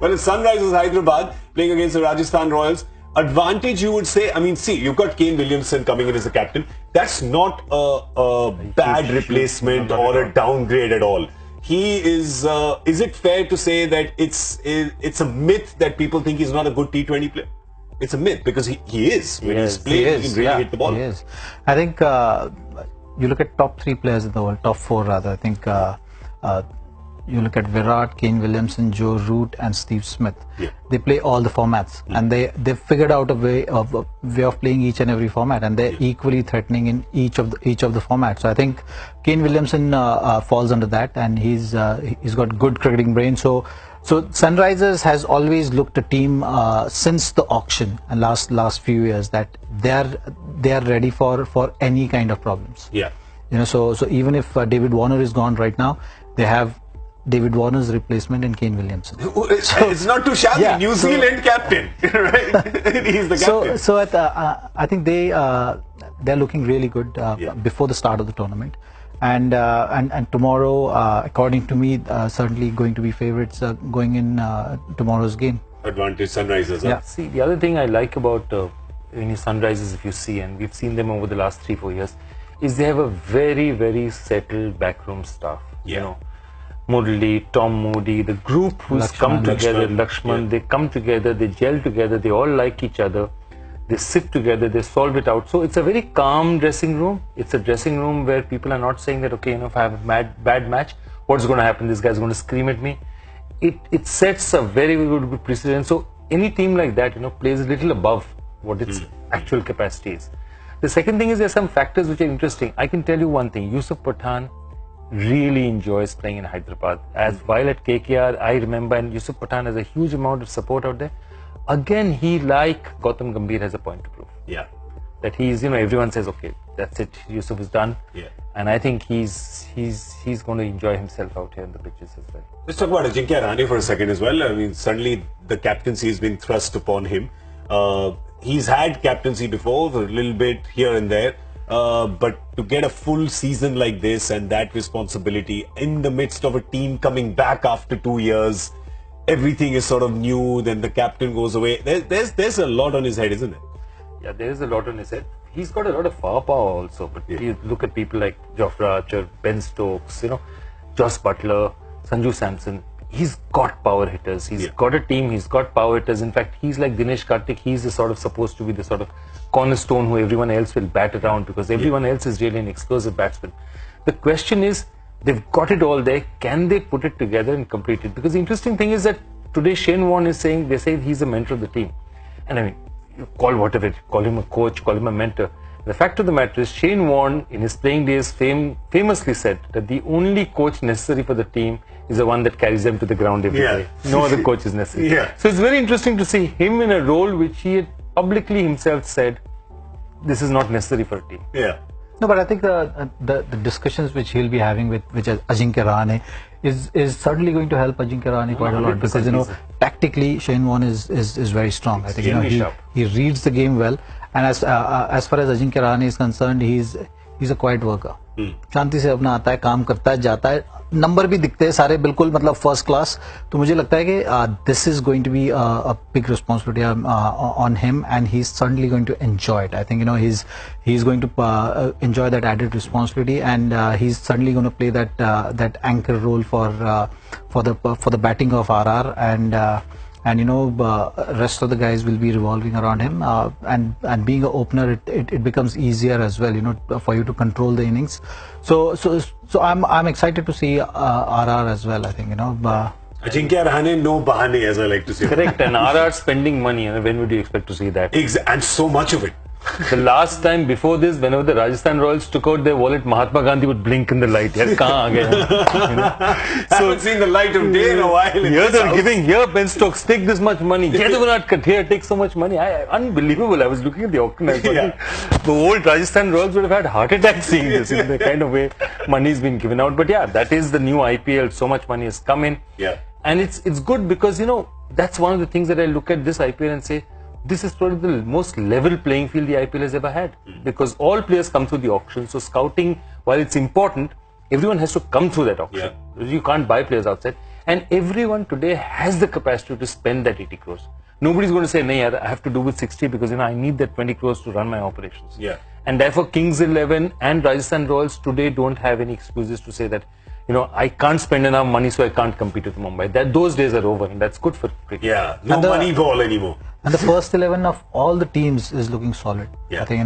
Well, it's Sunrisers Hyderabad playing against the Rajasthan Royals. Advantage, you would say? I mean, see, you've got Kane Williamson coming in as the captain. That's not a bad replacement or a downgrade at all. He is. Is it fair to say that it's a myth that people think he's not a good T20 player? It's a myth because he is. When he's playing, he can really hit the ball. He is. I think you look at top 3 players in the world, top 4 rather. I think you look at Virat, Kane Williamson, Joe Root, and Steve Smith. Yeah. They play all the formats, and they've figured out a way of playing each and every format, and they're equally threatening in each of the formats. So I think Kane Williamson falls under that, and he's got good cricketing brain. So Sunrisers has always looked a team since the auction and last few years that they are ready for any kind of problems. Yeah. You know, so even if David Warner is gone right now, they have David Warner's replacement in Kane Williamson. It's not too shabby. Yeah, New Zealand captain, right? He's the captain. So I think they're looking really good before the start of the tournament, and tomorrow, according to me, certainly going to be favourites going in tomorrow's game. Advantage Sunrisers. Yeah. See, the other thing I like about Sunrisers, if you see, and we've seen them over the last 3-4 years, is they have a very, very settled backroom staff. Yeah. You know, Murli, Tom Moody, the group who's come together, Lakshman, they come together, they gel together, they all like each other, they sit together, they solve it out. So it's a very calm dressing room. It's a dressing room where people are not saying that, okay, you know, if I have a bad match, what's going to happen? This guy's going to scream at me. It sets a very, very good precedent. So any team like that, you know, plays a little above what its actual capacity is. The second thing is there are some factors which are interesting. I can tell you one thing, Yusuf Pathan really enjoys playing in Hyderabad. As while at KKR, I remember, and Yusuf Pathan has a huge amount of support out there. Again, he, like Gautam Gambhir, has a point to prove. Yeah. That he's, you know, everyone says, okay, that's it, Yusuf is done. Yeah. And I think he's going to enjoy himself out here in the pitches as well. Let's talk about Ajinkya Rahane for a second as well. I mean, suddenly the captaincy has been thrust upon him. He's had captaincy before, a little bit here and there. But to get a full season like this and that responsibility in the midst of a team coming back after 2 years, everything is sort of new, then the captain goes away. There's a lot on his head, isn't it? Yeah, there is a lot on his head. He's got a lot of firepower also, but you look at people like Jofra Archer, Ben Stokes, you know, Joss Butler, Sanju Samson. He's got power hitters. He's got a team. He's got power hitters. In fact, he's like Dinesh Karthik. He's the sort of supposed to be the sort of cornerstone who everyone else will bat around because everyone else is really an explosive batsman. The question is, they've got it all there. Can they put it together and complete it? Because the interesting thing is that today Shane Warne is saying, they say he's a mentor of the team. And I mean, you call whatever, call him a coach, call him a mentor. The fact of the matter is, Shane Warne in his playing days famously said that the only coach necessary for the team is the one that carries them to the ground every day. No other coach is necessary. So it's very interesting to see him in a role which he had publicly himself said, this is not necessary for a team. No, but I think the discussions which he'll be having with Ajinkya Rahane is certainly going to help Ajinkya Rahane quite a lot because, you know, tactically Shane Warne is very strong. I think, you know, he reads the game well, and as far as Ajinkya Rahane is concerned, he's a quiet worker. शांति से अपना आता है, काम करता है, जाता है, number भी दिखते हैं सारे बिल्कुल मतलब फर्स्ट क्लास. तो मुझे लगता है कि this is going to be a big responsibility on him, and he's certainly going to enjoy it. I think, you know, he's going to enjoy that added responsibility, and he's certainly going to play that anchor role for the batting of RR, and you know, rest of the guys will be revolving around him, and being an opener, it becomes easier as well, you know, for you to control the innings. So I'm excited to see RR as well. I think, you know, Ajinkya Rahane, no bahane, as I like to say. Correct. And RR spending money, and when would you expect to see that? And so much of it. The last time before this, whenever the Rajasthan Royals took out their wallet, Mahatma Gandhi would blink in the light. Yaar, kahan aa gaye? You know? So haven't seen the light of day in a while. Here they're giving, here Ben Stokes, take this much money. Here they will not cut, here take so much money. Unbelievable. I was looking at the auction. The old Rajasthan Royals would have had heart attacks seeing this in the kind of way money is being given out. But yeah, that is the new IPL. So much money has come in. And it's good because, you know, that's one of the things that I look at this IPL and say, this is probably the most level playing field the IPL has ever had, because all players come through the auction. So scouting, while it's important, everyone has to come through that auction. You can't buy players outside. And everyone today has the capacity to spend that 80 crores. Nobody's going to say, "No, I have to do with 60 because I need that 20 crores to run my operations." Yeah. And therefore, Kings 11 and Rajasthan Royals today don't have any excuses to say that, I can't spend enough money, so I can't compete with Mumbai. Those days are over, and that's good for cricket. Yeah, no money ball anymore. And the first 11 of all the teams is looking solid. Yeah. I think,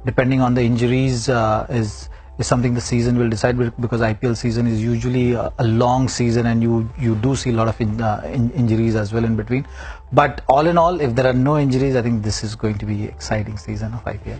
depending on the injuries, is something the season will decide, because IPL season is usually a long season, and you do see a lot of injuries as well in between. But all in all, if there are no injuries, I think this is going to be an exciting season of IPL.